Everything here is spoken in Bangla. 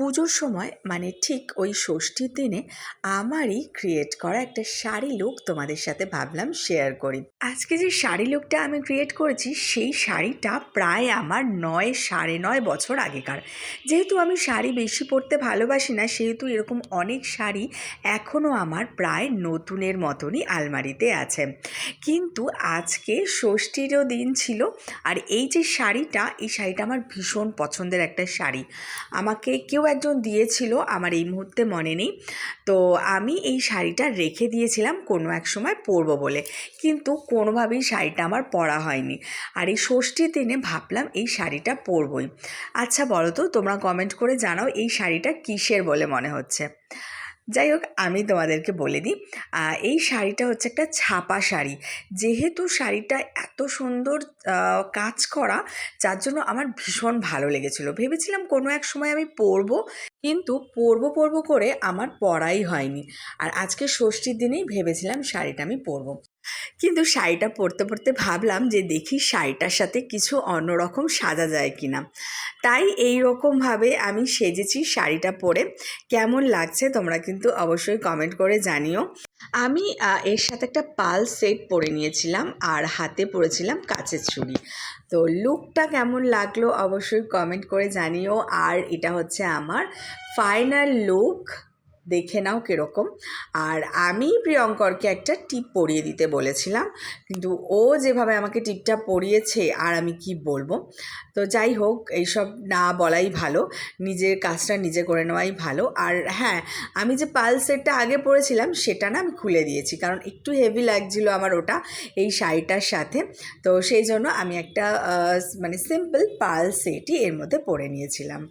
পুজোর সময় মানে ঠিক ওই ষষ্ঠীর দিনে আমারই ক্রিয়েট করা একটা শাড়ি লুক তোমাদের সাথে ভাবলাম শেয়ার করি। আজকে যে শাড়ি লুকটা আমি ক্রিয়েট করেছি সেই শাড়িটা প্রায় আমার 9-9.5 বছর আগেকার। যেহেতু আমি শাড়ি বেশি পরতে ভালোবাসি না, সেহেতু এরকম অনেক শাড়ি এখনও আমার প্রায় নতুনের মতনই আলমারিতে আছে। কিন্তু আজকে ষষ্ঠীরও দিন ছিল, আর এই যে শাড়িটা, এই শাড়িটা আমার ভীষণ পছন্দের একটা শাড়ি। আমাকে কেউ একজন দিয়েছিল, আমার এই মুহূর্তে মনে নেই। তো আমি এই শাড়িটা রেখে দিয়েছিলাম কোনো এক সময় পরবো বলে, কিন্তু কোনোভাবেই শাড়িটা আমার পরা হয়নি। আর এই ষষ্ঠীর দিনে ভাবলাম এই শাড়িটা পরবই। আচ্ছা বলো তো, তোমরা কমেন্ট করে জানাও এই শাড়িটা কিসের বলে মনে হচ্ছে। যাই হোক, আমি তোমাদেরকে বলে দিই, এই শাড়িটা হচ্ছে একটা ছাপা শাড়ি। যেহেতু শাড়িটা এত সুন্দর কাজ করা, যার জন্য আমার ভীষণ ভালো লেগেছিলো। ভেবেছিলাম কোনো এক সময় আমি পরবো, কিন্তু পরবো করে আমার পরাই হয়নি। আর আজকে ষষ্ঠীর দিনেই ভেবেছিলাম শাড়িটা আমি পরবো। কিন্তু শাড়িটা পরতে ভাবলাম যে দেখি শাড়িটার সাথে কিছু অন্যরকম সাজা যায় কি না। তাই এই রকমভাবে আমি সেজেছি শাড়িটা পরে। কেমন লাগছে তোমরা কিন্তু অবশ্যই কমেন্ট করে জানিও। আমি এর সাথে একটা পাল সেট পরে নিয়েছিলাম, আর হাতে পরেছিলাম কাচের চুড়ি। তো লুকটা কেমন লাগলো অবশ্যই কমেন্ট করে জানিও। আর এটা হচ্ছে আমার ফাইনাল লুক, দেখে নাও কীরকম। আর আমি প্রিয়ঙ্করকে একটা টিপ পরিয়ে দিতে বলেছিলাম, কিন্তু ও যেভাবে আমাকে টিপটা পরিয়েছে আর আমি কি বলবো। তো যাই হোক, এইসব না বলাই ভালো, নিজের কাজটা নিজে করে নেওয়াই ভালো। আর হ্যাঁ, আমি যে পাল সেটটা আগে পরেছিলাম সেটা না আমি খুলে দিয়েছি, কারণ একটু হেভি লাগছিল আমার ওটা এই শাড়িটার সাথে। তো সেই জন্য আমি একটা মানে সিম্পল পাল সেটই এর মধ্যে পরে নিয়েছিলাম।